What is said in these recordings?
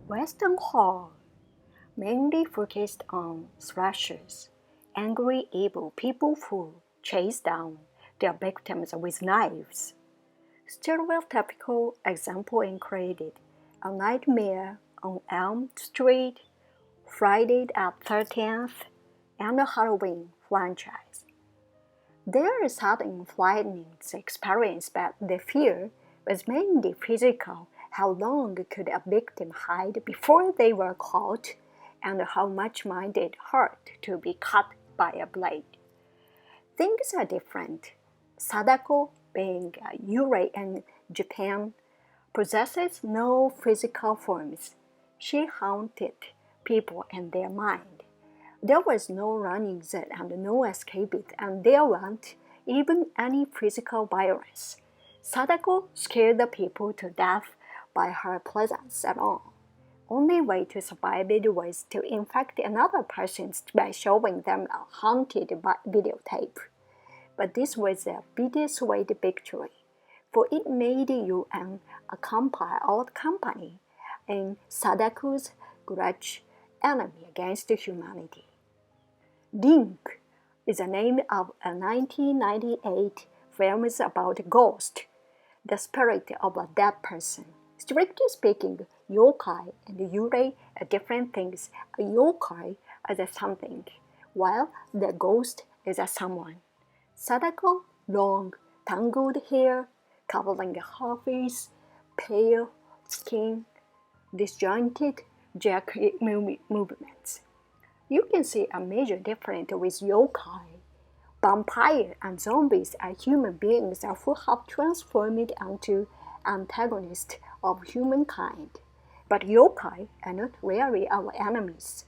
Western horror mainly focused on slashers, angry evil people who chase down their victims with knives. Stereotypical examples included A Nightmare on Elm Street, Friday the 13th, and the Halloween franchise. Their sudden frightening experience, but the fear was mainly physical. How long could a victim hide before they were caught, and how much might it hurt to be cut by a blade? Things are different. Sadako, being a yurei in Japan, possesses no physical forms. She haunted people in their mind. There was no running it and no escaping, and there wasn't even any physical violence. Sadako scared the people to death by her presence at all. Only way to survive it was to infect another person by showing them a haunted videotape. But this was a bittersweet victory, for it made you an accomplice of the company in Sadako's grudge enemy against humanity. Link is the name of a 1998 film about a ghost, the spirit of a dead person. Strictly speaking, yokai and yurei are different things. A yokai is a something, while the ghost is a someone. Sadako, long, tangled hair, covering her face, pale skin, disjointed, jerky movements. You can see a major difference with yokai. Vampires and zombies are human beings who have transformed into antagonists of humankind. But yokai are not really our enemies.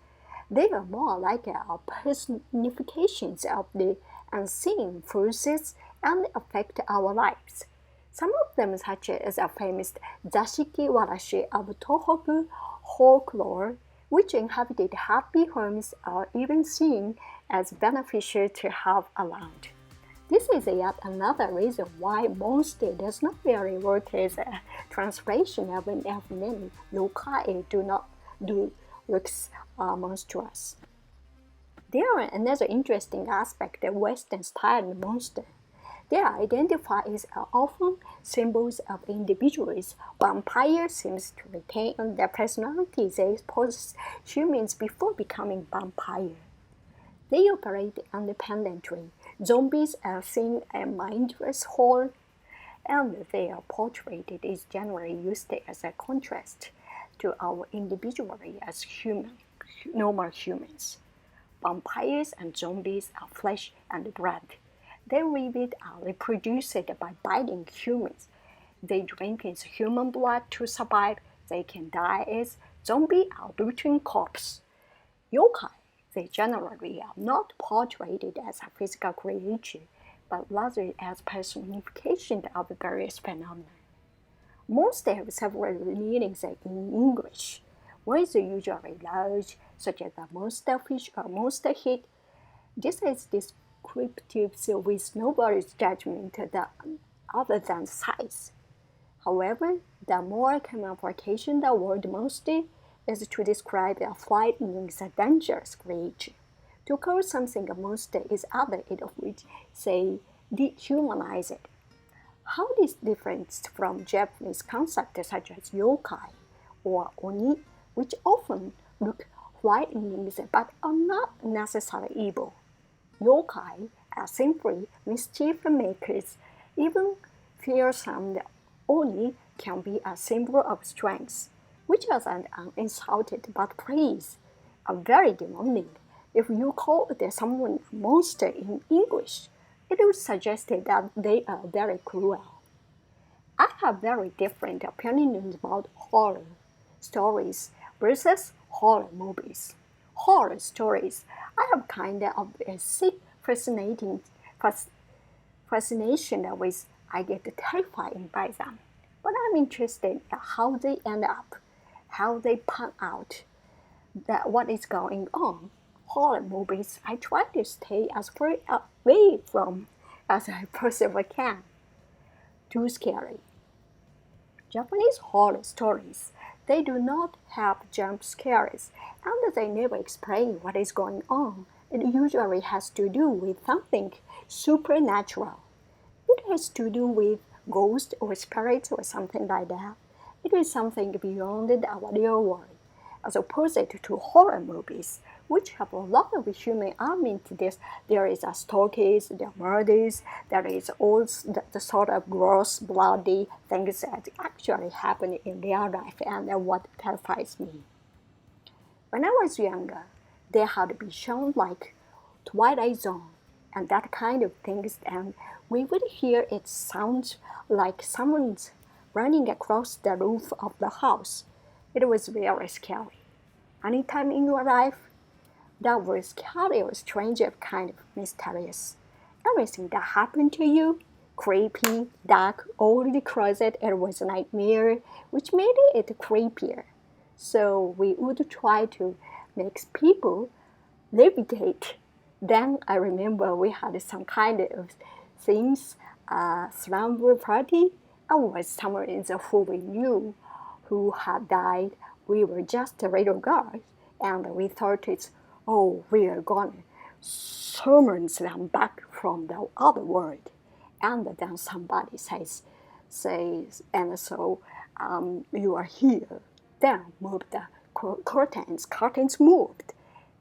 They are more like our personifications of the unseen forces and affect our lives. Some of them, such as a famous Zashiki Warashi of Tohoku folklore, which inhabited happy homes, are even seen as beneficial to have around. This is yet another reason why monster does not really work as a translation of many yokai do looks monstrous. There are another interesting aspect of Western-style monster. They are identified as often symbols of individuals. Vampires seem to retain their personalities they possess humans before becoming vampire. They operate independently. Zombies are seen as mindless horror, and their portrait is generally used as a contrast to our individuality as normal humans. Vampires and zombies are flesh and blood. They live are reproduced by biting humans. They drink human blood to survive. They can die as zombie or routine corpse. Yokai, they generally are not portrayed as a physical creature, but rather as personification of various phenomena. Most have several meanings in English. One is usually large, such as a monster fish or monster hit. This is descriptive with nobody's judgment other than size. However, the more common application of the word monster is to describe a frightening, dangerous creature. To call something a monster is other of which, say, dehumanize it. How this differs from Japanese concepts such as yokai or oni, which often look frightening but are not necessarily evil. Yokai are simply mischief makers. Even fearsome oni can be a symbol of strength, which is an insulted but praise, are very demanding. If you call someone a monster in English, it would suggest that they are very cruel. I have very different opinions about horror stories versus horror movies. Horror stories, I have kind of a sick fascination with. I get terrified by them, but I'm interested in how they end up, how they pan out, what is going on. Horror movies, I try to stay as far away from as I possibly can. Too scary. Japanese horror stories They do not have jump scares, and they never explain what is going on. It usually has to do with something supernatural. It has to do with ghosts or spirits or something like that. It is something beyond our real world, as opposed to horror movies, which have a lot of human element to this. There is a stalkers, there are murders, there is all the sort of gross, bloody things that actually happen in real life, and what terrifies me. When I was younger, they had been shown like Twilight Zone and that kind of things, and we would hear it sound like someone's running across the roof of the house. It was very scary. Anytime in your life that was scary or strange or kind of mysterious. Everything that happened to you, creepy, dark, old closet, it was a nightmare, which made it creepier. So we would try to make people levitate. Then I remember we had some kind of things, slumber party. I was someone who we knew who had died. We were just a little girls, and we thought it's, oh, we are going to summon them back from the other world. And then somebody says, and so you are here. Then move the curtains moved,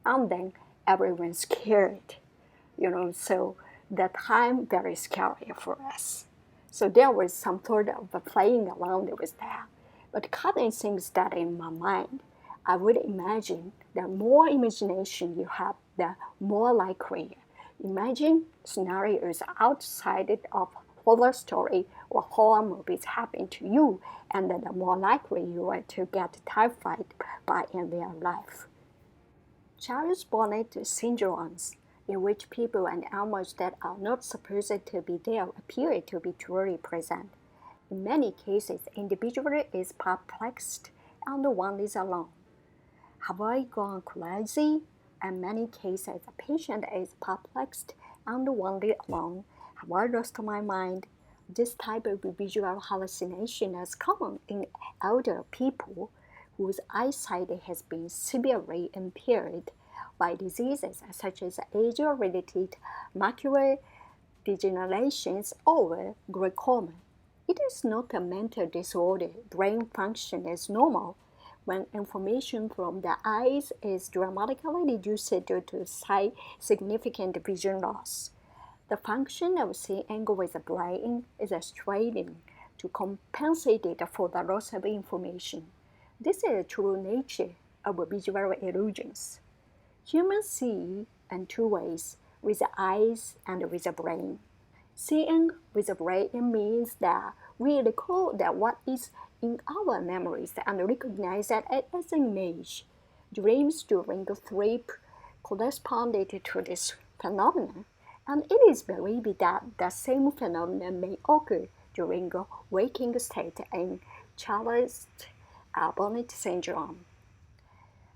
and then everyone's scared, so that time very scary for us. So there was some sort of playing around with that. But cutting things that in my mind, I would imagine the more imagination you have, the more likely. Imagine scenarios outside of horror story or horror movies happen to you, and the more likely you are to get terrified by in real life. Charles Bonnet syndromes, in which people and animals that are not supposed to be there appear to be truly present. In many cases, individual is perplexed and one is alone. Have I gone crazy? In many cases, the patient is perplexed and one is alone. Have I lost my mind? This type of visual hallucination is common in elder people whose eyesight has been severely impaired by diseases such as age-related macular degeneration or glaucoma. It is not a mental disorder. Brain function is normal when information from the eyes is dramatically reduced due to significant vision loss. The function of seeing with the brain is straining to compensate for the loss of information. This is the true nature of visual illusions. Humans see in two ways, with the eyes and with the brain. Seeing with the brain means that we recall that what is in our memories and recognize that as an image. Dreams during sleep corresponded to this phenomenon, and it is believed that the same phenomenon may occur during a waking state in Charles Bonnet syndrome.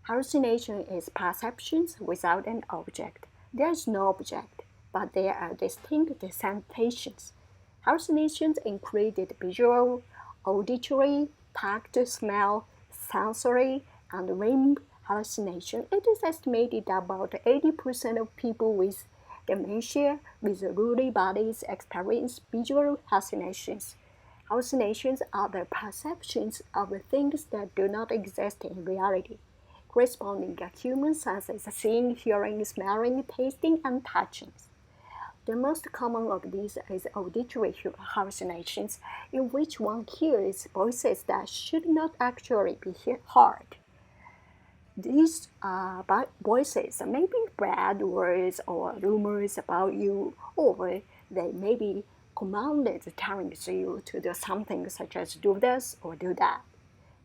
Hallucination is perceptions without an object. There is no object, but there are distinct sensations. Hallucinations included visual, auditory, tactile, smell, sensory, and limb hallucination. It is estimated that about 80% of people with dementia with Lewy bodies experience visual hallucinations. Hallucinations are the perceptions of things that do not exist in reality, corresponding to human senses seeing, hearing, smelling, tasting, and touching. The most common of these is auditory hallucinations, in which one hears voices that should not actually be heard. These voices may be bad words or rumors about you, or they may be commanded telling you to do something such as do this or do that.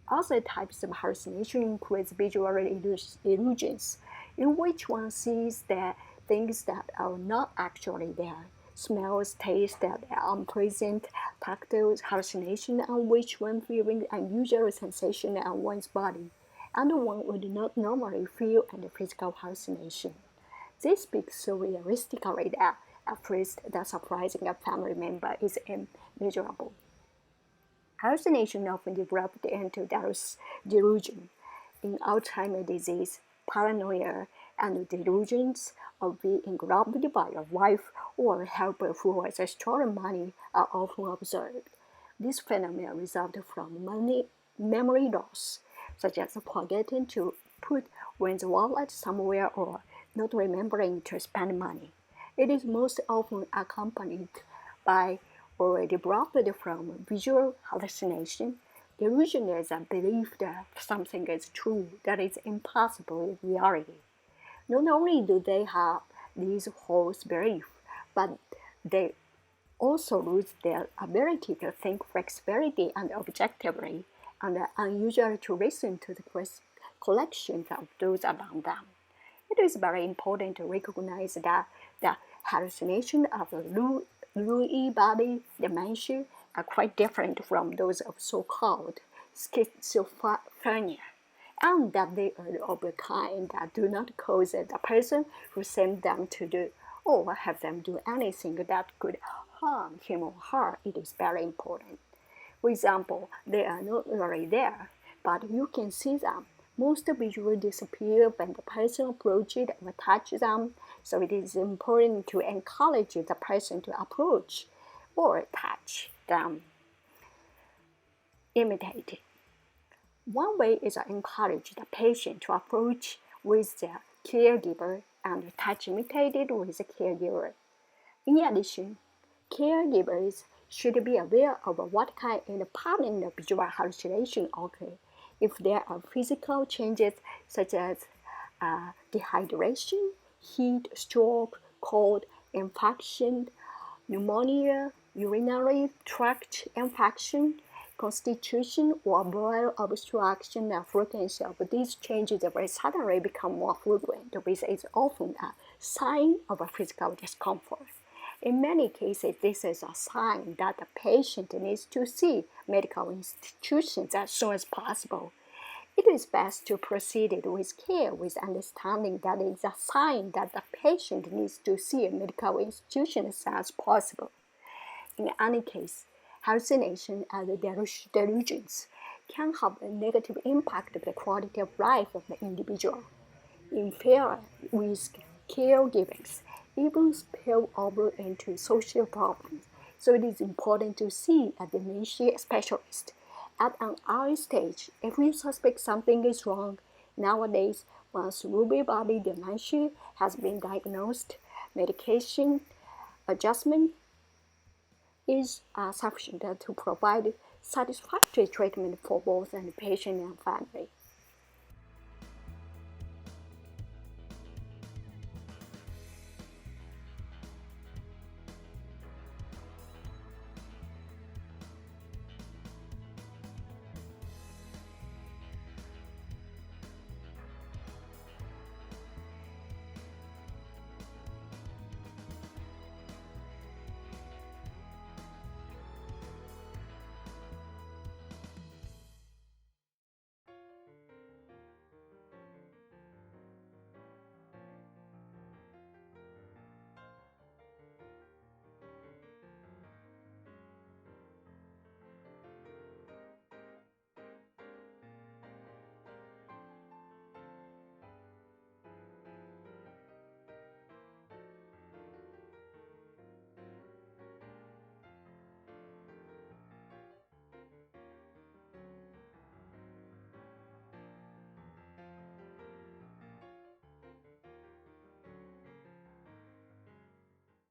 Other types of hallucination include visual illusions, in which one sees the things that are not actually there. Smells, tastes that are unpleasant, tactile hallucination on which one feeling unusual sensation on one's body, and one would not normally feel in physical hallucination. This speaks so realistically that at first the surprising family member is immeasurable. Hallucination often developed into delusion. In Alzheimer's disease, paranoia and delusions of being robbed by a wife or a helper who has stolen money are often observed. This phenomenon results from memory loss, such as forgetting to put one's wallet somewhere or not remembering to spend money. It is most often accompanied by or developed from visual hallucination. Delusion is a belief that something is true that is impossible in reality. Not only do they have these false beliefs, but they also lose their ability to think flexibly and objectively, and are unusual to listen to the collections of those around them. It is very important to recognize that the hallucinations of Lewy body dementia are quite different from those of so-called schizophrenia, and that they are of a kind that do not cause the person who sent them to do or have them do anything that could harm him or her. It is very important. For example, they are not really there, but you can see them. Most visuals disappear when the person approaches or touches them, so it is important to encourage the person to approach or touch them. Imitate it. One way is to encourage the patient to approach with the caregiver and touch imitated with the caregiver. In addition, caregivers should be aware of what kind of pattern of visual hallucination occur. If there are physical changes such as dehydration, heat stroke, cold, infection, pneumonia, urinary tract infection, constitution, or bowel obstruction, the frequency of these changes will suddenly become more frequent, which is often a sign of a physical discomfort. In many cases, this is a sign that the patient needs to see medical institutions as soon as possible. It is best to proceed with care with understanding that it is a sign that the patient needs to see a medical institution as soon as possible. In any case, hallucination and delusions can have a negative impact on the quality of life of the individual. Impaired with caregivers even spill over into social problems, so it is important to see a dementia specialist at an early stage if you suspect something is wrong. Nowadays, once Lewy body dementia has been diagnosed, medication adjustment is sufficient to provide satisfactory treatment for both the patient and family.